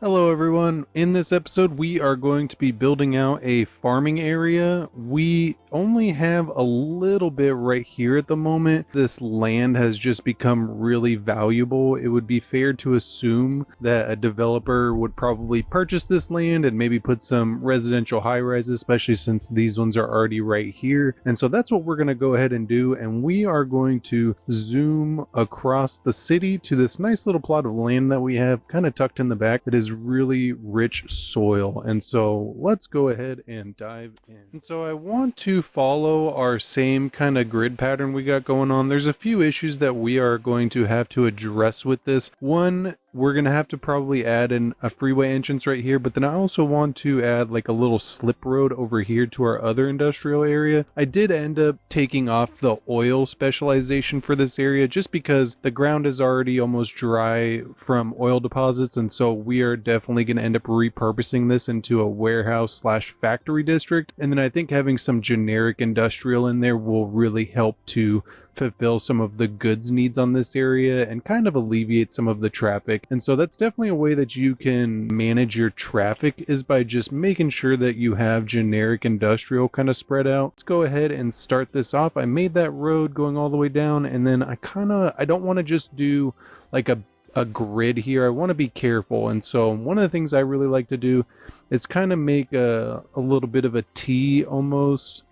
Hello everyone. In this episode we are going to be building out a farming area. We only have a little bit right here at the moment. This land has just become really valuable. It would be fair to assume that a developer would probably purchase this land and maybe put some residential high-rises, especially since these ones are already right here. And so that's what we're going to go ahead and do, and we are going to zoom across the city to this nice little plot of land that we have kind of tucked in the back that is really rich soil. And so let's go ahead and dive in. And so I want to follow our same kind of grid pattern we got going on. There's a few issues that we are going to have to address with this. One, we're going to have to probably add in a freeway entrance right here, but then I also want to add like a little slip road over here to our other industrial area. I did end up taking off the oil specialization for this area just because the ground is already almost dry from oil deposits, and so we are definitely going to end up repurposing this into a warehouse slash factory district. And then I think having some generic industrial in there will really help to fulfill some of the goods needs on this area and kind of alleviate some of the traffic. And so that's definitely a way that you can manage your traffic, is by just making sure that you have generic industrial kind of spread out. Let's go ahead and start this off. I made that road going all the way down, and then I don't want to just do like a grid here. I want to be careful. And so one of the things I really like to do is kind of make a little bit of a T almost,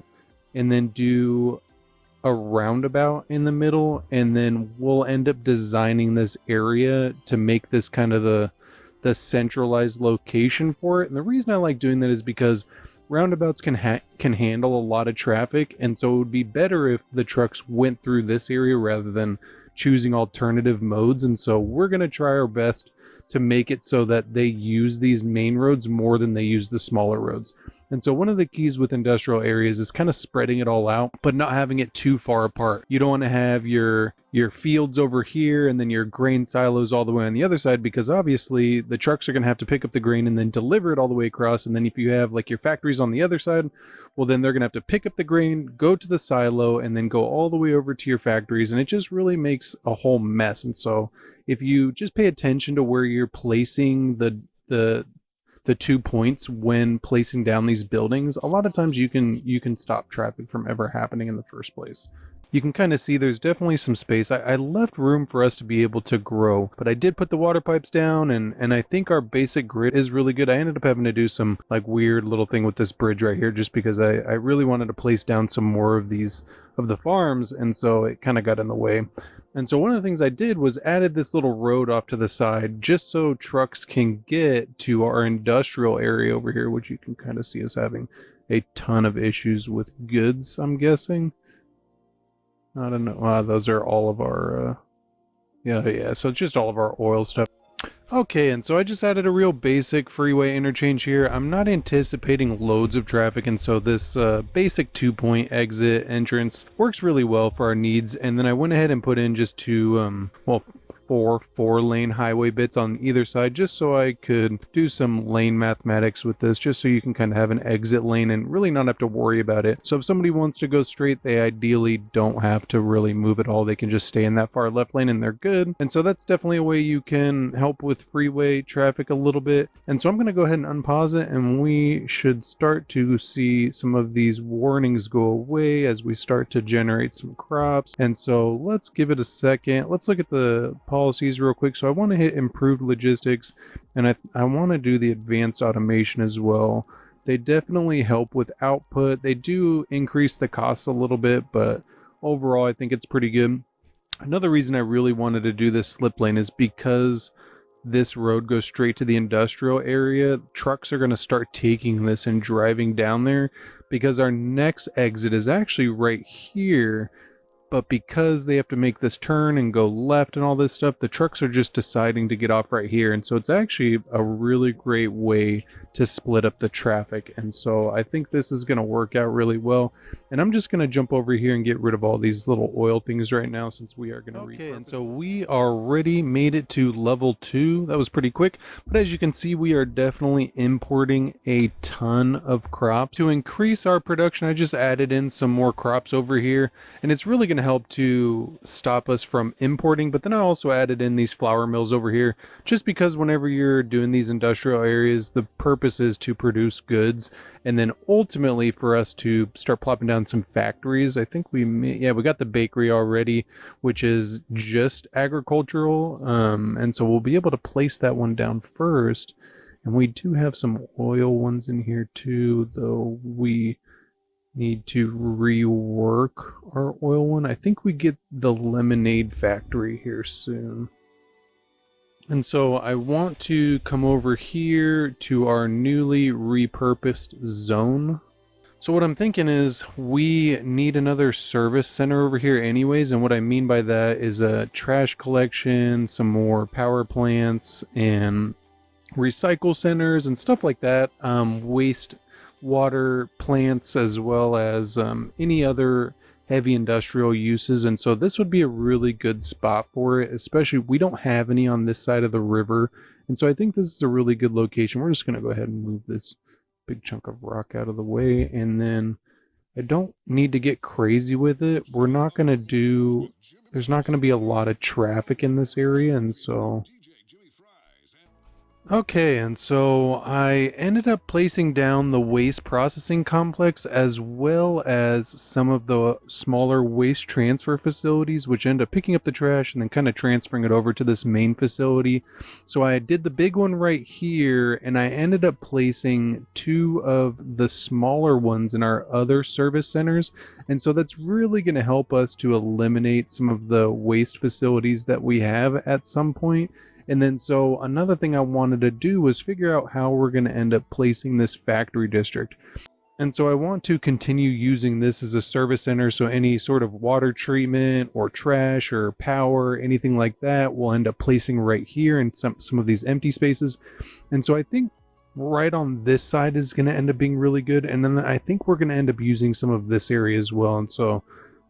and then do a roundabout in the middle, and then we'll end up designing this area to make this kind of the centralized location for it. And the reason I like doing that is because roundabouts can handle a lot of traffic, and so it would be better if the trucks went through this area rather than choosing alternative modes. And so we're going to try our best to make it so that they use these main roads more than they use the smaller roads. And so one of the keys with industrial areas is kind of spreading it all out, but not having it too far apart. You don't want to have your fields over here and then your grain silos all the way on the other side, because obviously the trucks are going to have to pick up the grain and then deliver it all the way across. And then if you have like your factories on the other side, well, then they're going to have to pick up the grain, go to the silo, and then go all the way over to your factories. And it just really makes a whole mess. And so if you just pay attention to where you're placing the 2 points when placing down these buildings, a lot of times you can stop traffic from ever happening in the first place. You can kind of see there's definitely some space. I left room for us to be able to grow, but I did put the water pipes down, and I think our basic grid is really good. I ended up having to do some like weird little thing with this bridge right here just because I really wanted to place down some more of the farms, and so it kind of got in the way. And so one of the things I did was added this little road off to the side just so trucks can get to our industrial area over here, which you can kind of see us having a ton of issues with goods, I'm guessing. I don't know. Those are all of our, yeah. So it's just all of our oil stuff. Okay, and so I just added a real basic freeway interchange here. I'm not anticipating loads of traffic, and so this basic 2-point exit entrance works really well for our needs. And then I went ahead and put in just two, four-lane highway bits on either side, just so I could do some lane mathematics with this, just so you can kind of have an exit lane and really not have to worry about it. So if somebody wants to go straight, they ideally don't have to really move at all. They can just stay in that far left lane and they're good. And so that's definitely a way you can help with freeway traffic a little bit. And so I'm going to go ahead and unpause it, and we should start to see some of these warnings go away as we start to generate some crops. And so let's give it a second. Let's look at the policies real quick. So I want to hit improved logistics, and I want to do the advanced automation as well. They definitely help with output. They do increase the costs a little bit, but overall I think it's pretty good. Another reason I really wanted to do this slip lane is because this road goes straight to the industrial area. Trucks are going to start taking this and driving down there, because our next exit is actually right here. But because they have to make this turn and go left and all this stuff, the trucks are just deciding to get off right here. And so it's actually a really great way to split up the traffic. And so I think this is going to work out really well. And I'm just going to jump over here and get rid of all these little oil things right now, since we are going to repurpose. And so we already made it to level 2. That was pretty quick. But as you can see, we are definitely importing a ton of crops. To increase our production, I just added in some more crops over here. And it's really going to to help to stop us from importing. But then I also added in these flour mills over here, just because whenever you're doing these industrial areas, the purpose is to produce goods, and then ultimately for us to start plopping down some factories. I think we got the bakery already, which is just agricultural, and so we'll be able to place that one down first. And we do have some oil ones in here too, though we need to rework our oil one. I think we get the lemonade factory here soon. And so I want to come over here to our newly repurposed zone. So what I'm thinking is we need another service center over here anyways, and what I mean by that is a trash collection, some more power plants, and recycle centers and stuff like that, waste water plants, as well as any other heavy industrial uses. And so this would be a really good spot for it, especially we don't have any on this side of the river, and so I think this is a really good location. We're just going to go ahead and move this big chunk of rock out of the way, and then I don't need to get crazy with it. We're not going to do, there's not going to be a lot of traffic in this area, and so okay, and so I ended up placing down the waste processing complex, as well as some of the smaller waste transfer facilities, which end up picking up the trash and then kind of transferring it over to this main facility. So I did the big one right here, and I ended up placing 2 of the smaller ones in our other service centers. And so that's really going to help us to eliminate some of the waste facilities that we have at some point. And then so another thing I wanted to do was figure out how we're going to end up placing this factory district. And so I want to continue using this as a service center, so any sort of water treatment or trash or power, anything like that, we'll end up placing right here in some of these empty spaces. And so I think right on this side is going to end up being really good. And then I think we're going to end up using some of this area as well. And so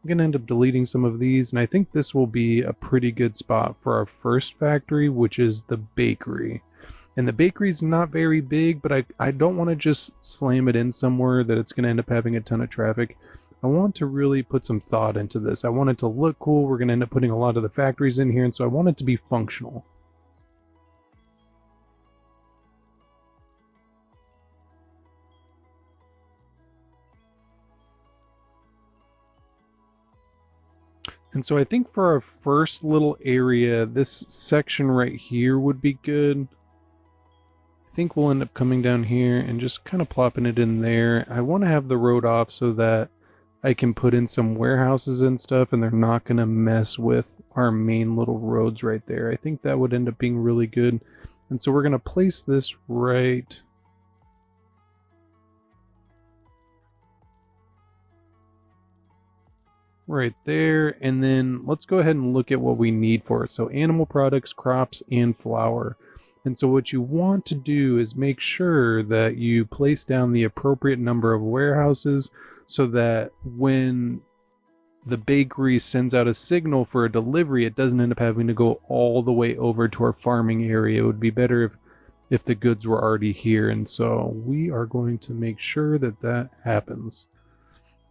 I'm going to end up deleting some of these, and I think this will be a pretty good spot for our first factory, which is the bakery. And the bakery is not very big, but I don't want to just slam it in somewhere that it's going to end up having a ton of traffic. I want to really put some thought into this. I want it to look cool. We're going to end up putting a lot of the factories in here, and so I want it to be functional. And so I think for our first little area, this section right here would be good. I think we'll end up coming down here and just kind of plopping it in there. I want to have the road off so that I can put in some warehouses and stuff, and they're not going to mess with our main little roads right there. I think that would end up being really good. And so we're going to place this right there, and then let's go ahead and look at what we need for it. So animal products, crops, and flour. And so what you want to do is make sure that you place down the appropriate number of warehouses, so that when the bakery sends out a signal for a delivery, it doesn't end up having to go all the way over to our farming area. It would be better if the goods were already here. And so we are going to make sure that that happens.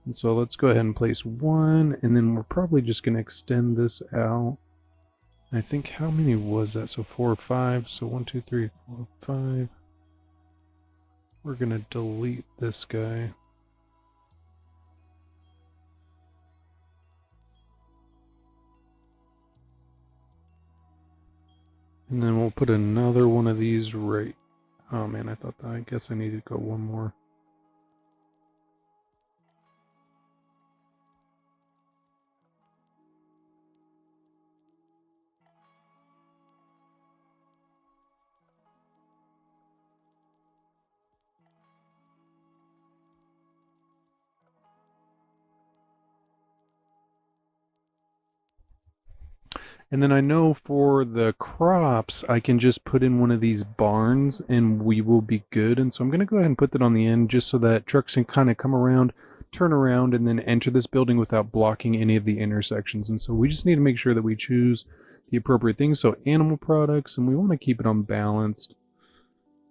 And so let's go ahead and place 1, and then we're probably just going to extend this out. I think, how many was that? So 4 or 5. So 1, 2, 3, 4, 5. We're going to delete this guy. And then we'll put another one of these right. Oh man, I guess I needed to go one more. And then I know for the crops, I can just put in one of these barns and we will be good. And so I'm going to go ahead and put that on the end just so that trucks can kind of come around, turn around, and then enter this building without blocking any of the intersections. And so we just need to make sure that we choose the appropriate things. So animal products, and we want to keep it unbalanced.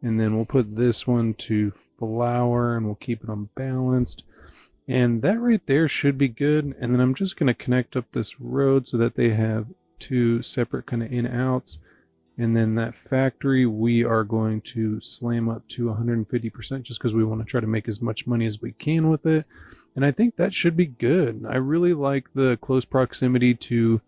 And then we'll put this one to flour, and we'll keep it unbalanced. And that right there should be good. And then I'm just going to connect up this road so that they have two separate kind of in outs. And then that factory, we are going to slam up to 150% just because we want to try to make as much money as we can with it. And I think that should be good. I really like the close proximity to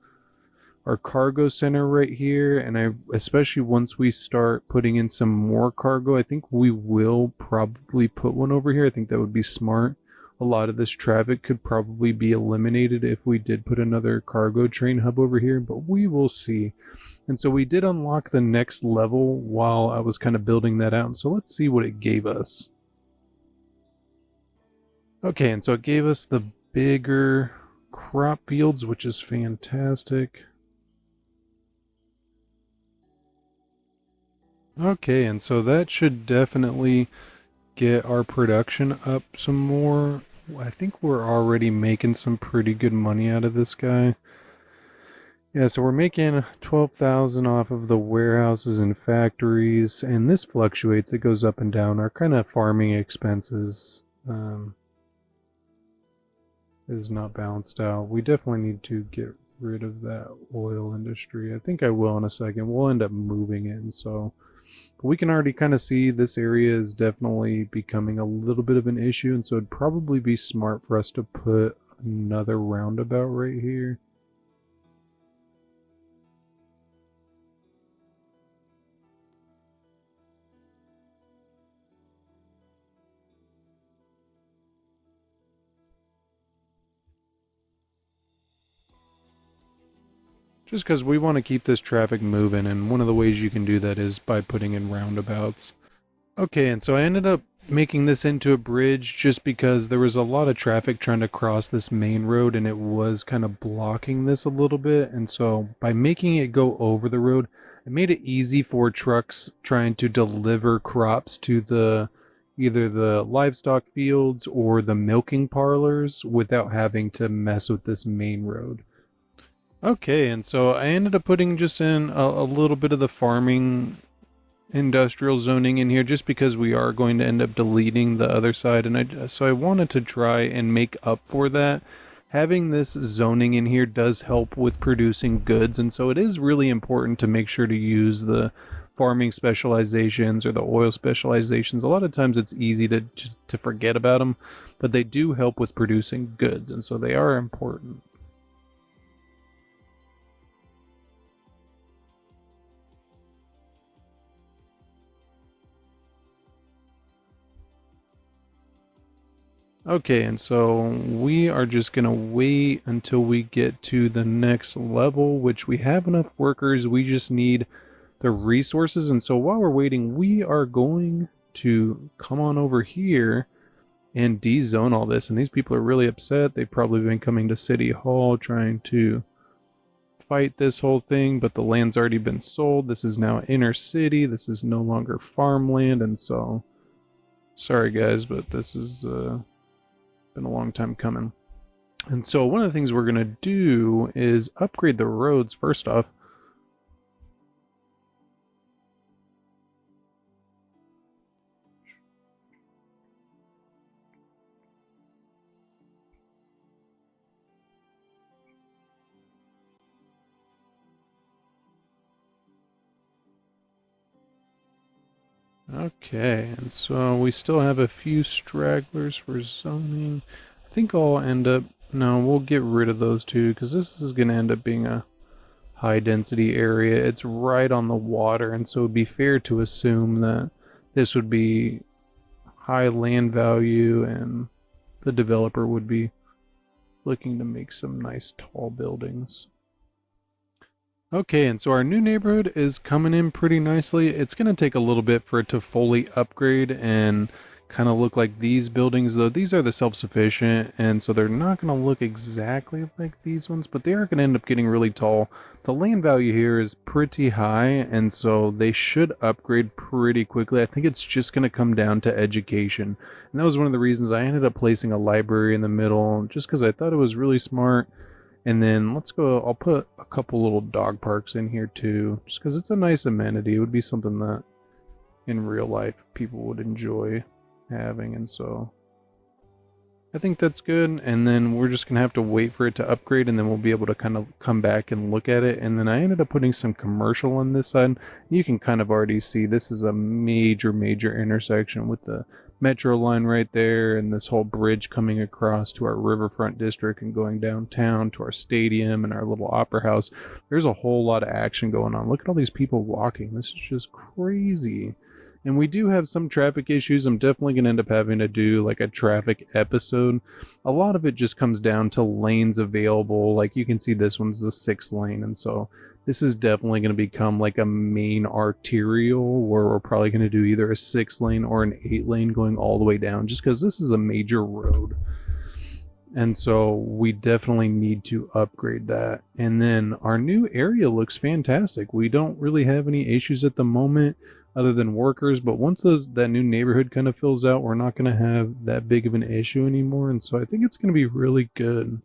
our cargo center right here. And I, especially once we start putting in some more cargo, I think we will probably put one over here. I think that would be smart. A lot of this traffic could probably be eliminated if we did put another cargo train hub over here, but we will see. And so we did unlock the next level while I was kind of building that out. So let's see what it gave us. Okay, and so it gave us the bigger crop fields, which is fantastic. Okay, and so that should definitely get our production up some more. I think we're already making some pretty good money out of this guy. Yeah, so we're making 12,000 off of the warehouses and factories, and this fluctuates. It goes up and down. Our kind of farming expenses is not balanced out. We definitely need to get rid of that oil industry. I think I will in a second. We'll end up moving it, and so we can already kind of see this area is definitely becoming a little bit of an issue, and so it'd probably be smart for us to put another roundabout right here. Just because we want to keep this traffic moving, and one of the ways you can do that is by putting in roundabouts. Okay, and so I ended up making this into a bridge just because there was a lot of traffic trying to cross this main road and it was kind of blocking this a little bit. And so by making it go over the road, it made it easy for trucks trying to deliver crops to the either the livestock fields or the milking parlors without having to mess with this main road. Okay, and so I ended up putting just in a little bit of the farming industrial zoning in here just because we are going to end up deleting the other side, and so I wanted to try and make up for that. Having this zoning in here does help with producing goods, and so it is really important to make sure to use the farming specializations or the oil specializations. A lot of times it's easy to forget about them, but they do help with producing goods, and so they are important. Okay, and so we are just going to wait until we get to the next level, which we have enough workers. We just need the resources. And so while we're waiting, we are going to come on over here and dezone all this. And these people are really upset. They've probably been coming to City Hall trying to fight this whole thing, but the land's already been sold. This is now inner city. This is no longer farmland. And so, sorry guys, but this is been a long time coming. And so one of the things we're going to do is upgrade the roads first off. Okay, and so we still have a few stragglers for zoning. I think I'll end up, no, we'll get rid of those two because this is going to end up being a high density area. It's right on the water, and so it'd be fair to assume that this would be high land value and the developer would be looking to make some nice tall buildings. Okay, and so our new neighborhood is coming in pretty nicely. It's going to take a little bit for it to fully upgrade and kind of look like these buildings, though. These are the self-sufficient, and so they're not going to look exactly like these ones, but they are going to end up getting really tall. The land value here is pretty high, and so they should upgrade pretty quickly. I think it's just going to come down to education, and that was one of the reasons I ended up placing a library in the middle, just because I thought it was really smart. And then let's go, I'll put a couple little dog parks in here too, just because it's a nice amenity. It would be something that in real life people would enjoy having. And so I think that's good. And then we're just going to have to wait for it to upgrade, and then we'll be able to kind of come back and look at it. And then I ended up putting some commercial on this side. You can kind of already see this is a major intersection with the metro line right there, and this whole bridge coming across to our riverfront district and going downtown to our stadium and our little opera house. There's a whole lot of action going on. Look at all these people walking. This is just crazy. And we do have some traffic issues. I'm definitely going to end up having to do like a traffic episode. A lot of it just comes down to lanes available. Like you can see this one's the 6 lane. And so this is definitely going to become like a main arterial where we're probably going to do either a 6 lane or an 8 lane going all the way down, just because this is a major road. And so we definitely need to upgrade that. And then our new area looks fantastic. We don't really have any issues at the moment other than workers, but once that new neighborhood kind of fills out, we're not going to have that big of an issue anymore. And so I think it's going to be really good.